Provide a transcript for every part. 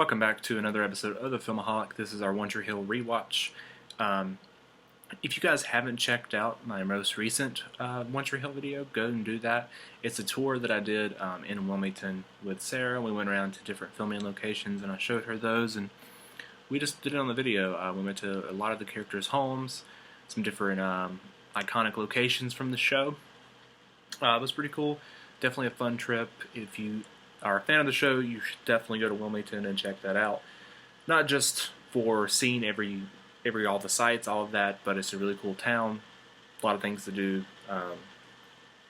Welcome back to another episode of the Filmaholic. This is our One Tree Hill rewatch. If you guys haven't checked out my most recent One Tree Hill video, go and do that. It's a tour that I did in Wilmington with Sarah. We went around to different filming locations and I showed her those, and we just did it on the video. We went to a lot of the characters' homes, some different iconic locations from the show. It was pretty cool. Definitely a fun trip. If you are a fan of the show, you should definitely go to Wilmington and check that out. Not just for seeing all the sights, all of that, but it's a really cool town. A lot of things to do.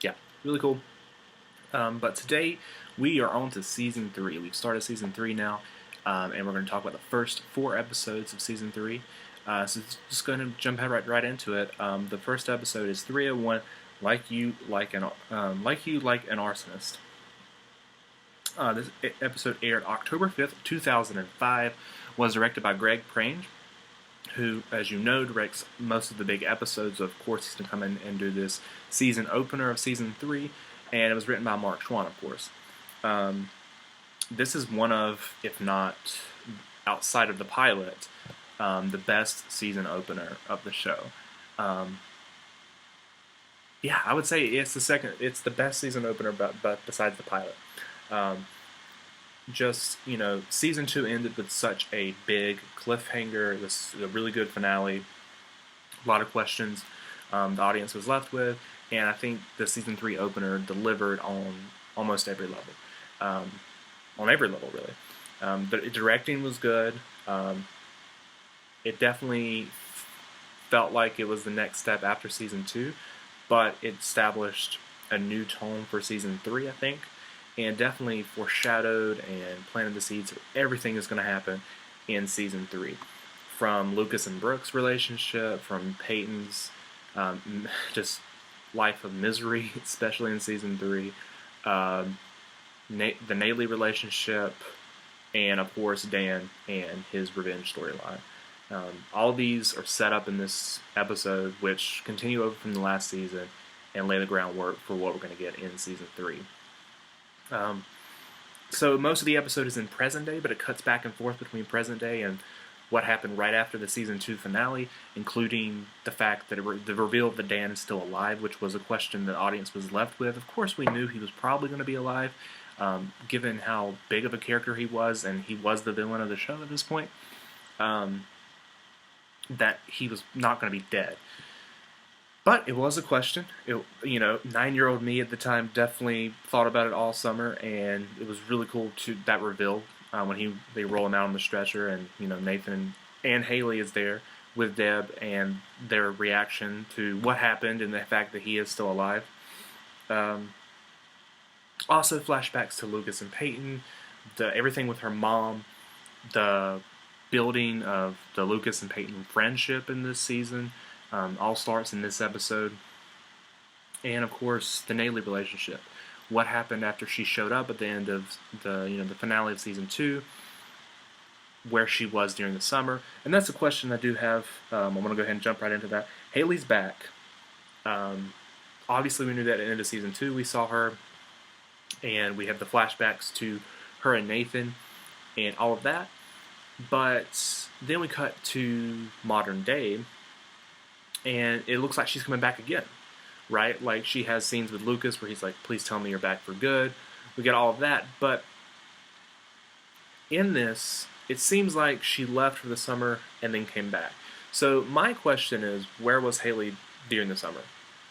Yeah, really cool. But today we are on to season 3. We've started season 3 now, and we're going to talk about the first 4 episodes of season 3. So just going to jump right into it. The first episode is 301. Like you like an arsonist. This episode aired October 5th, 2005, was directed by Greg Prange, who, as you know, directs most of the big episodes. Of course, he's going to come in and do this season opener of season 3, and it was written by Mark Schwann, of course. This is one of, if not outside of the pilot, the best season opener of the show. Yeah, I would say it's the best season opener, but besides the pilot. Season 2 ended with such a big cliffhanger. It was a really good finale. A lot of questions the audience was left with, and I think the season 3 opener delivered on almost every level. On every level, really. The directing was good. It definitely felt like it was the next step after season 2, but it established a new tone for season 3, I think. And definitely foreshadowed and planted the seeds for everything that's going to happen in season 3. From Lucas and Brooke's relationship, from Peyton's just life of misery, especially in season 3, the Naley relationship, and of course Dan and his revenge storyline. All these are set up in this episode, which continue over from the last season and lay the groundwork for what we're going to get in season 3. So most of the episode is in present day, but it cuts back and forth between present day and what happened right after the season 2 finale, including the fact that the reveal that Dan is still alive, which was a question the audience was left with. Of course, we knew he was probably going to be alive, given how big of a character he was, and he was the villain of the show at this point, that he was not going to be dead. But it was a question. 9-year-old me at the time definitely thought about it all summer, and it was really cool that reveal when they roll him out on the stretcher, and Nathan and Haley is there with Deb, and their reaction to what happened and the fact that he is still alive. Also, flashbacks to Lucas and Peyton, everything with her mom, the building of the Lucas and Peyton friendship in this season. All starts in this episode. And of course, the Naley relationship. What happened after she showed up at the end of the finale of season 2, where she was during the summer. And that's a question I do have. I'm going to go ahead and jump right into that. Haley's back. Obviously, we knew that at the end of season 2 we saw her, and we have the flashbacks to her and Nathan and all of that. But then we cut to modern day, and it looks like she's coming back again, right? Like, she has scenes with Lucas where he's like, please tell me you're back for good. We get all of that, but in this, it seems like she left for the summer and then came back. So my question is, where was Haley during the summer?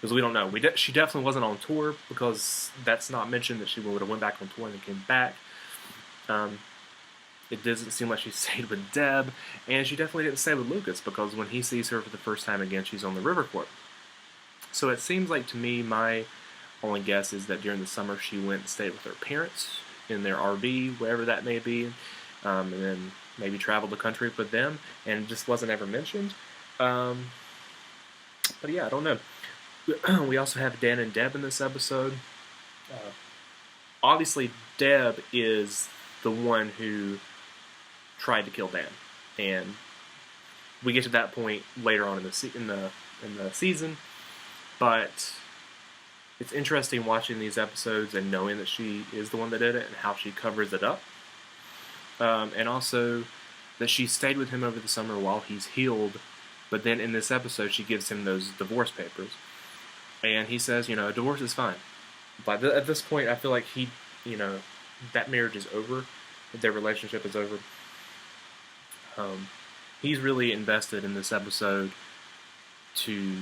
Because we don't know. She definitely wasn't on tour, because that's not mentioned that she would have went back on tour and then came back. It doesn't seem like she stayed with Deb, and she definitely didn't stay with Lucas, because when he sees her for the first time again, she's on the river court. So it seems like, to me, my only guess is that during the summer she went and stayed with her parents in their RV, wherever that may be, and then maybe traveled the country with them, and it just wasn't ever mentioned. But yeah, I don't know. We also have Dan and Deb in this episode. Obviously, Deb is the one who tried to kill Dan, and we get to that point later on in the season. But it's interesting watching these episodes and knowing that she is the one that did it and how she covers it up. and also that she stayed with him over the summer while he's healed. But then in this episode, she gives him those divorce papers, and he says, a divorce is fine. But at this point, I feel like that marriage is over, their relationship is over. He's really invested in this episode to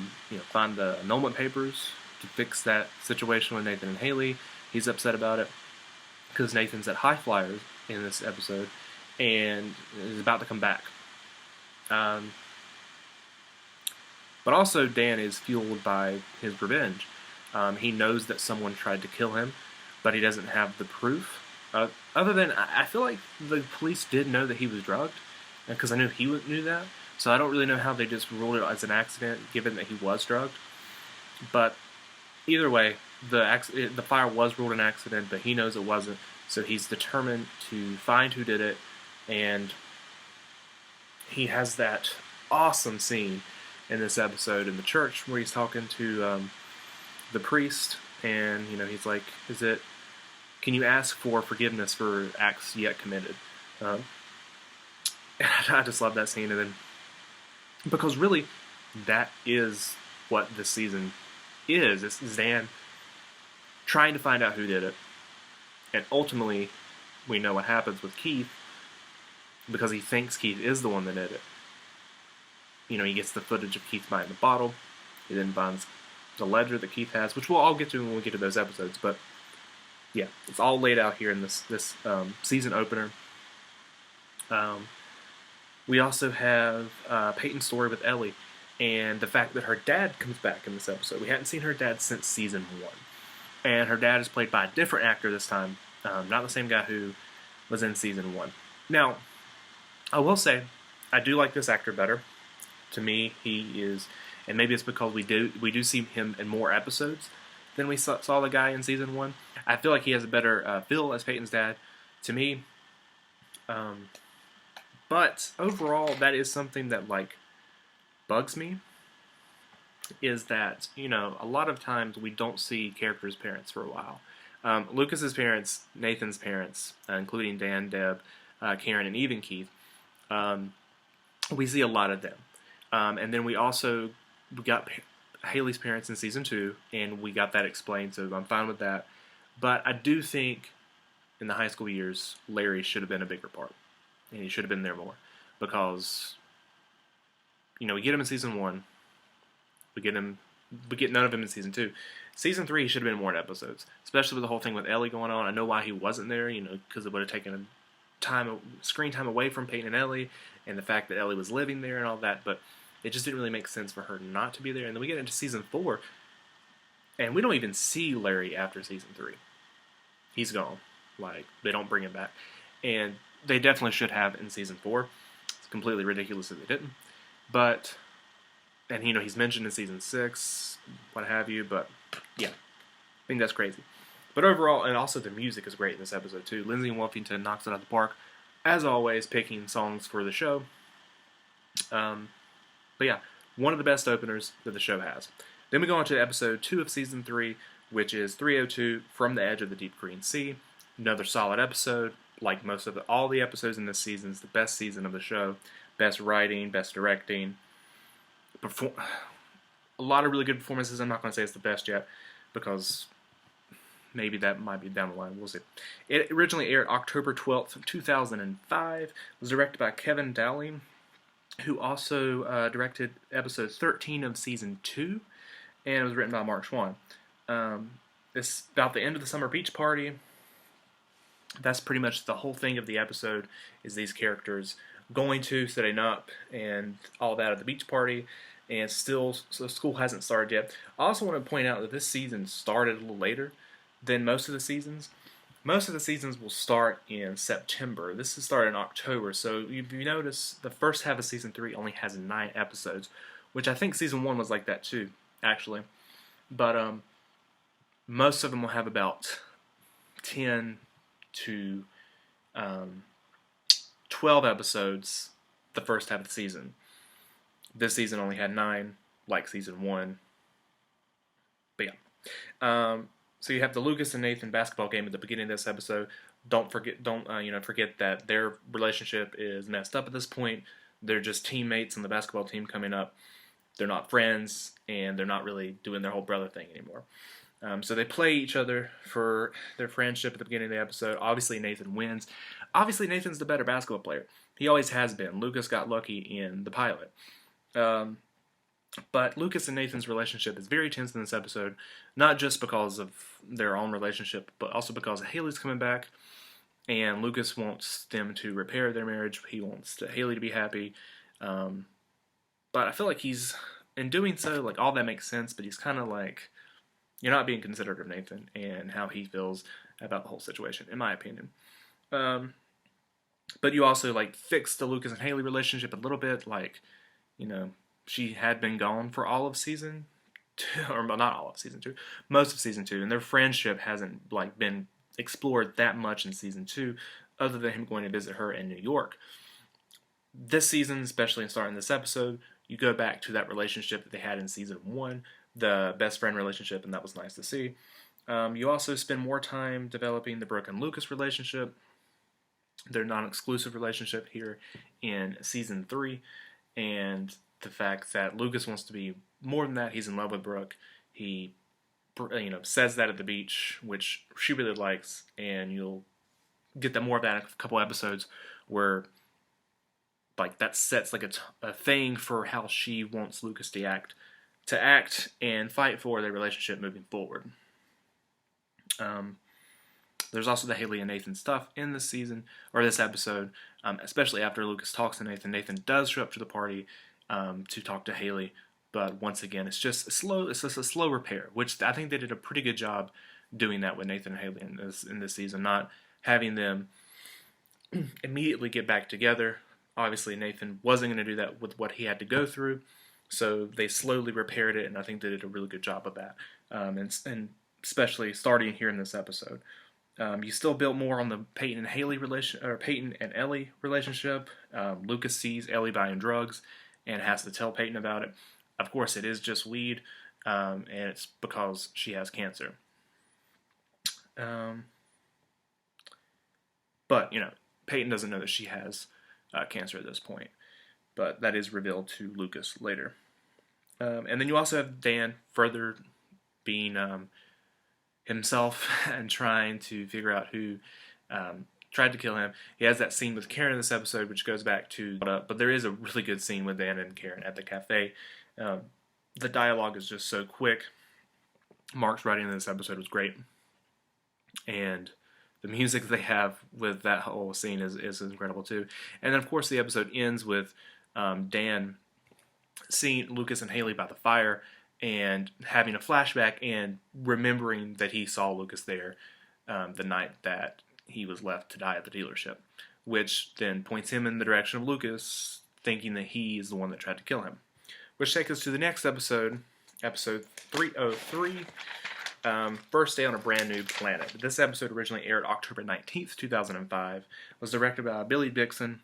find the annulment papers to fix that situation with Nathan and Haley. He's upset about it because Nathan's at High Flyers in this episode and is about to come back. But also Dan is fueled by his revenge. He knows that someone tried to kill him, but he doesn't have the proof. Other than, I feel like the police did know that he was drugged, because I knew he knew that. So I don't really know how they just ruled it as an accident, given that he was drugged. But either way, the fire was ruled an accident, but he knows it wasn't. So he's determined to find who did it, and he has that awesome scene in this episode in the church where he's talking to the priest, and he's like, can you ask for forgiveness for acts yet committed? And I just love that scene. And then, because really that is what this season is. It's Dan trying to find out who did it, and ultimately we know what happens with Keith, because he thinks Keith is the one that did it. He gets the footage of Keith buying the bottle. He then finds the ledger that Keith has, which we'll all get to when we get to those episodes. But yeah, it's all laid out here in this season opener. We also have Peyton's story with Ellie, and the fact that her dad comes back in this episode. We hadn't seen her dad since season 1. And her dad is played by a different actor this time, not the same guy who was in season 1. Now, I will say, I do like this actor better. To me, he is, and maybe it's because we do see him in more episodes than we saw the guy in season 1. I feel like he has a better feel as Peyton's dad, to me. But overall, that is something that bugs me. Is that a lot of times we don't see characters' parents for a while. Lucas's parents, Nathan's parents, including Dan, Deb, Karen, and even Keith. We see a lot of them. And then we got Haley's parents in season 2, and we got that explained, so I'm fine with that. But I do think in the high school years, Larry should have been a bigger part, and he should have been there more, because we get him in season 1, we get none of him in season 2. Season 3, he should have been more in episodes, especially with the whole thing with Ellie going on. I know why he wasn't there, because it would have taken screen time away from Peyton and Ellie, and the fact that Ellie was living there and all that, but it just didn't really make sense for her not to be there. And then we get into season 4, and we don't even see Larry after season 3. He's gone. They don't bring him back. And they definitely should have in season 4. It's completely ridiculous that they didn't. But, and he's mentioned in season 6, what have you, but yeah, I think that's crazy. But overall, and also the music is great in this episode too. Lindsay Wolfington knocks it out of the park, as always, picking songs for the show. But yeah, one of the best openers that the show has. Then we go on to episode 2 of season 3, which is 302, From the Edge of the Deep Green Sea. Another solid episode. Like most of all the episodes in this season, it's the best season of the show. Best writing, best directing. A lot of really good performances. I'm not going to say it's the best yet, because maybe that might be down the line. We'll see. It originally aired October 12th, 2005. It was directed by Kevin Dowling, who also directed episode 13 of season 2, and it was written by Mark Schwann. It's about the end of the summer beach party. That's pretty much the whole thing of the episode, is these characters setting up, and all that at the beach party, and so school hasn't started yet. I also want to point out that this season started a little later than most of the seasons. Most of the seasons will start in September. This is started in October, so if you notice, the first half of season 3 only has 9 episodes, which I think season 1 was like that too, actually. But most of them will have about 10 to 12 episodes the first half of the season. This season only had 9, like season 1. But yeah. So you have the Lucas and Nathan basketball game at the beginning of this episode. don't forget that their relationship is messed up at this point. They're just teammates on the basketball team coming up. They're not friends, and they're not really doing their whole brother thing anymore. So they play each other for their friendship at the beginning of the episode. Obviously, Nathan wins. Obviously, Nathan's the better basketball player. He always has been. Lucas got lucky in the pilot. But Lucas and Nathan's relationship is very tense in this episode, not just because of their own relationship, but also because Haley's coming back, and Lucas wants them to repair their marriage. He wants Haley to be happy. But I feel like in doing so, like, all that makes sense, but he's kind of like, you're not being considerate of Nathan and how he feels about the whole situation, in my opinion. But you also, like, fix the Lucas and Haley relationship a little bit. Like, she had been gone for all of season 2, or not all of season 2, most of season 2, and their friendship hasn't, like, been explored that much in season 2, other than him going to visit her in New York. This season, especially in starting this episode, you go back to that relationship that they had in season 1, the best friend relationship, and that was nice to see. You also spend more time developing the Brooke and Lucas relationship, their non-exclusive relationship here in season 3, and the fact that Lucas wants to be more than that. He's in love with Brooke. He, says that at the beach, which she really likes, and you'll get that more of that in a couple episodes where, like, that sets like a thing for how she wants Lucas to act and fight for their relationship moving forward. There's also the Haley and Nathan stuff in this season, or this episode, especially after Lucas talks to Nathan. Nathan does show up to the party to talk to Haley, but once again, it's just a slow repair, which I think they did a pretty good job doing that with Nathan and Haley in this season, not having them immediately get back together. Obviously, Nathan wasn't going to do that with what he had to go through, so they slowly repaired it, and I think they did a really good job of that, and especially starting here in this episode. You still built more on the Peyton and Ellie relationship. Lucas sees Ellie buying drugs and has to tell Peyton about it. Of course, it is just weed, and it's because she has cancer. But Peyton doesn't know that she has cancer at this point, but that is revealed to Lucas later. And then you also have Dan further being himself and trying to figure out who tried to kill him. He has that scene with Karen in this episode, which goes back to, but there is a really good scene with Dan and Karen at the cafe. The dialogue is just so quick. Mark's writing in this episode was great, and the music they have with that whole scene is incredible too. And then, of course, the episode ends with Dan seeing Lucas and Haley by the fire and having a flashback and remembering that he saw Lucas there the night that he was left to die at the dealership, which then points him in the direction of Lucas, thinking that he is the one that tried to kill him. Which takes us to the next episode, episode 303, First Day on a Brand New Planet. This episode originally aired October 19th, 2005, was directed by Billy Dixon.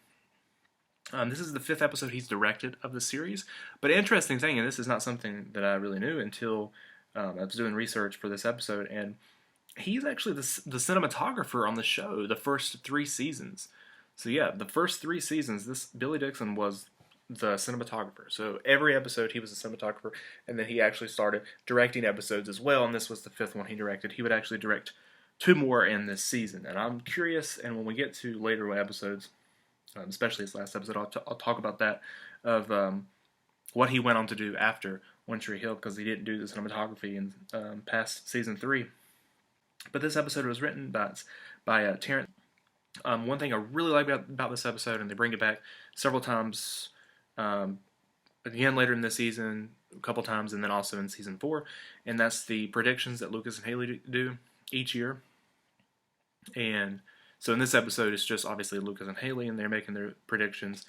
This is the 5th episode he's directed of the series, but interesting thing, and this is not something that I really knew until I was doing research for this episode, and he's actually the cinematographer on the show the first 3 seasons. So yeah, the first 3 seasons, this Billy Dixon was the cinematographer. So every episode he was a cinematographer, and then he actually started directing episodes as well, and this was the 5th one he directed. He would actually direct 2 more in this season, and I'm curious, and when we get to later episodes, especially his last episode, I'll talk about that, of what he went on to do after One Tree Hill, because he didn't do the cinematography in past season 3. But this episode was written by Terrence. One thing I really like about this episode, and they bring it back several times, again later in this season, a couple times, and then also in season 4, and that's the predictions that Lucas and Haley do each year. And so in this episode, it's just obviously Lucas and Haley, and they're making their predictions,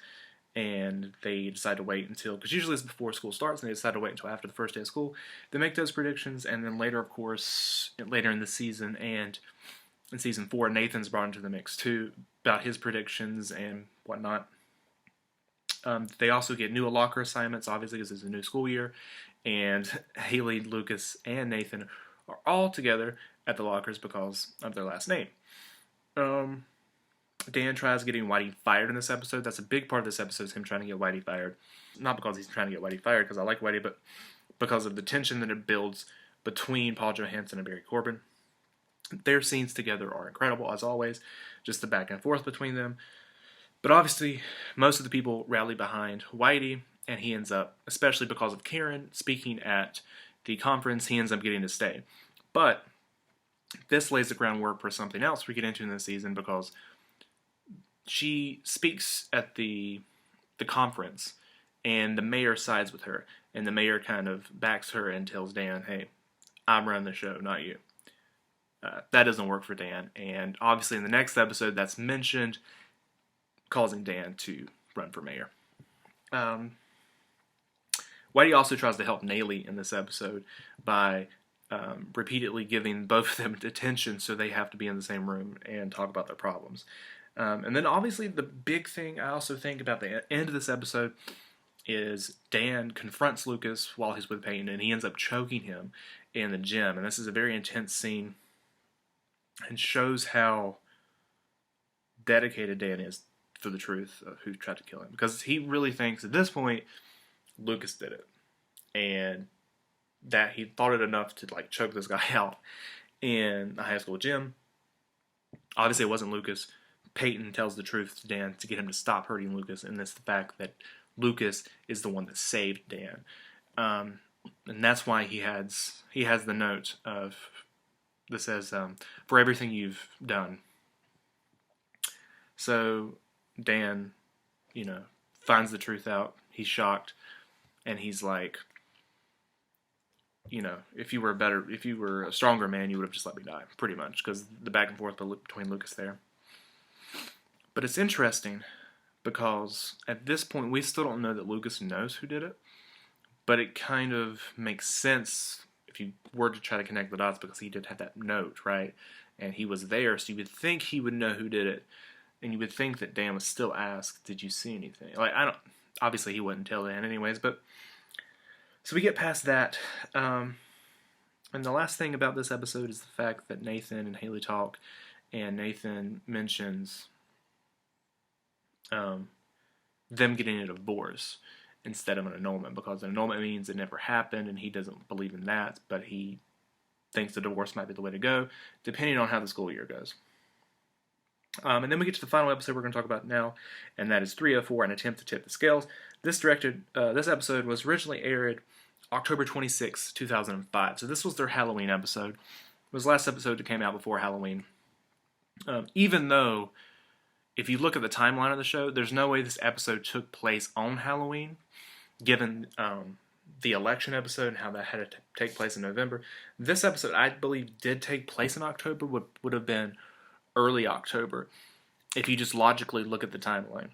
and they decide to wait until, because usually it's before school starts, and they decide to wait until after the first day of school. They make those predictions, and then later, of course, later in the season, and in season 4, Nathan's brought into the mix too, about his predictions and whatnot. They also get new locker assignments, obviously, because it's a new school year, and Haley, Lucas, and Nathan are all together at the lockers because of their last name. Dan tries getting Whitey fired in this episode. That's a big part of this episode, is him trying to get Whitey fired. Not because he's trying to get Whitey fired, because I like Whitey, but because of the tension that it builds between Paul Johansson and Barry Corbin. Their scenes together are incredible, as always, just the back and forth between them. But obviously, most of the people rally behind Whitey, and he ends up, especially because of Karen speaking at the conference, he ends up getting to stay. But this lays the groundwork for something else we get into in this season, because she speaks at the conference, and the mayor sides with her, and the mayor kind of backs her and tells Dan, hey, I'm running the show, not you. That doesn't work for Dan, and obviously in the next episode that's mentioned, causing Dan to run for mayor. Whitey also tries to help Naley in this episode by repeatedly giving both of them attention, so they have to be in the same room and talk about their problems. And then obviously the big thing I also think about the end of this episode is Dan confronts Lucas while he's with Peyton, and he ends up choking him in the gym. And this is a very intense scene and shows how dedicated Dan is for the truth of who tried to kill him. Because he really thinks at this point Lucas did it, and that he thought it enough to like choke this guy out in a high school gym. Obviously it wasn't Lucas. Peyton tells the truth to Dan to get him to stop hurting Lucas, and it's the fact that Lucas is the one that saved Dan. And that's why he has the note that says, for everything you've done. So Dan, finds the truth out. He's shocked, and he's like, if you were a stronger man, you would have just let me die, pretty much, because the back and forth between Lucas there. But it's interesting because at this point we still don't know that Lucas knows who did it, but it kind of makes sense if you were to try to connect the dots, because he did have that note, right? And he was there, so you would think he would know who did it, and you would think that Dan was still asked, did you see anything? Obviously he wouldn't tell Dan anyways, but so we get past that. And the last thing about this episode is the fact that Nathan and Haley talk, and Nathan mentions them getting a divorce instead of an annulment, because an annulment means it never happened, and he doesn't believe in that, but he thinks the divorce might be the way to go, depending on how the school year goes. And then we get to the final episode we're going to talk about now, and that is 304, An Attempt to Tip the Scales. This episode was originally aired October 26, 2005, so this was their Halloween episode. It was the last episode that came out before Halloween. Even though, if you look at the timeline of the show, there's no way this episode took place on Halloween, given the election episode and how that had to take place in November. This episode, I believe, did take place in October, would have been early October, if you just logically look at the timeline.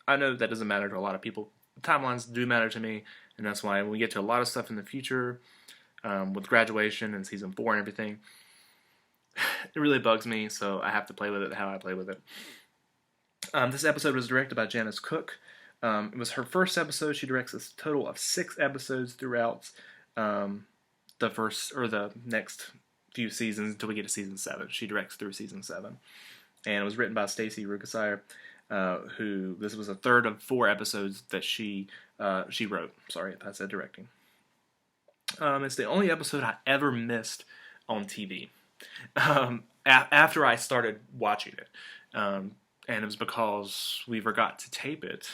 I know that doesn't matter to a lot of people. Timelines do matter to me, and that's why when we get to a lot of stuff in the future, with graduation and season 4 and everything, it really bugs me, so I have to play with it how I play with it. This episode was directed by Janice Cook. It was her first episode. She directs a total of 6 episodes throughout the next few seasons until we get to season 7. She directs through season 7. And it was written by Stacey Rukasire, who, this was a third of 4 episodes that she wrote. Sorry if I said directing. It's the only episode I ever missed on TV. After I started watching it. And it was because we forgot to tape it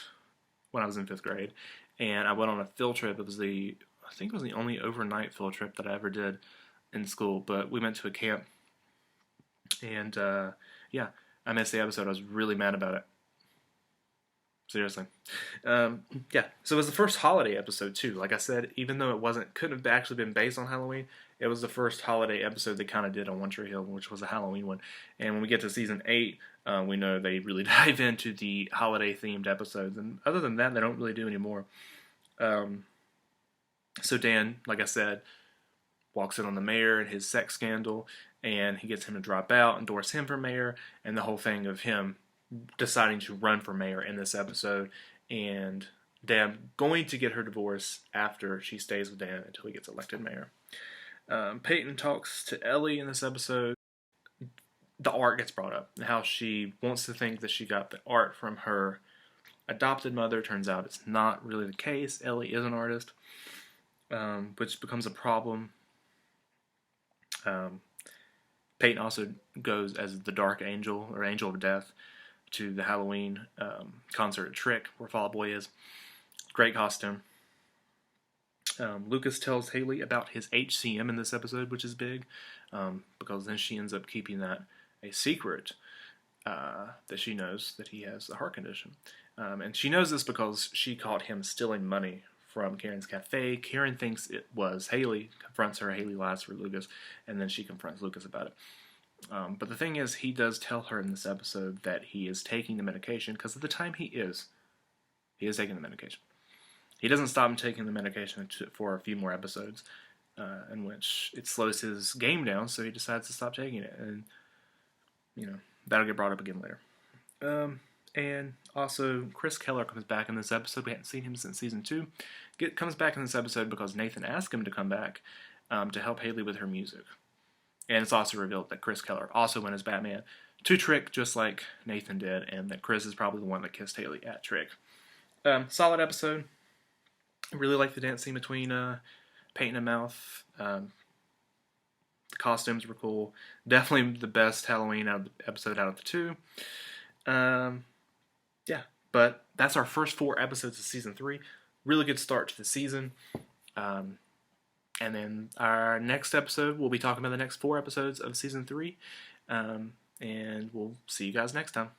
when I was in 5th grade. And I went on a field trip. I think it was the only overnight field trip that I ever did in school. But we went to a camp. And, I missed the episode. I was really mad about it. Seriously. So it was the first holiday episode, too. Like I said, even though couldn't have actually been based on Halloween, it was the first holiday episode they kind of did on One Tree Hill, which was a Halloween one. And when we get to season 8, we know they really dive into the holiday-themed episodes. And other than that, they don't really do anymore. So Dan, like I said, walks in on the mayor and his sex scandal, and he gets him to drop out, endorse him for mayor, and the whole thing of him deciding to run for mayor in this episode, and Dan going to get her divorce after she stays with Dan until he gets elected mayor. Peyton talks to Ellie in this episode. the art gets brought up, and how she wants to think that she got the art from her adopted mother. Turns out it's not really the case. Ellie is an artist, which becomes a problem. Peyton also goes as the Dark Angel, or Angel of Death, to the Halloween concert at Trick, where Fall Out Boy is. Great costume. Lucas tells Haley about his HCM in this episode, which is big, because then she ends up keeping that a secret, that she knows that he has a heart condition. And she knows this because she caught him stealing money from Karen's cafe. Karen thinks it was Haley, confronts her. Haley lies for Lucas, and then she confronts Lucas about it. But the thing is, he does tell her in this episode that he is taking the medication, because at the time he is taking the medication. He doesn't stop taking the medication for a few more episodes, in which it slows his game down, so he decides to stop taking it. And, that'll get brought up again later. And also, Chris Keller comes back in this episode. We hadn't seen him since season 2. Comes back in this episode because Nathan asked him to come back to help Haley with her music. And it's also revealed that Chris Keller also went as Batman to Trick, just like Nathan did, and that Chris is probably the one that kissed Haley at Trick. Solid episode. I really like the dance scene between Peyton and Mouth. The costumes were cool. Definitely the best Halloween episode out of the 2. Yeah, but that's our first 4 episodes of season 3. Really good start to the season. And then our next episode, we'll be talking about the next 4 episodes of season 3. And we'll see you guys next time.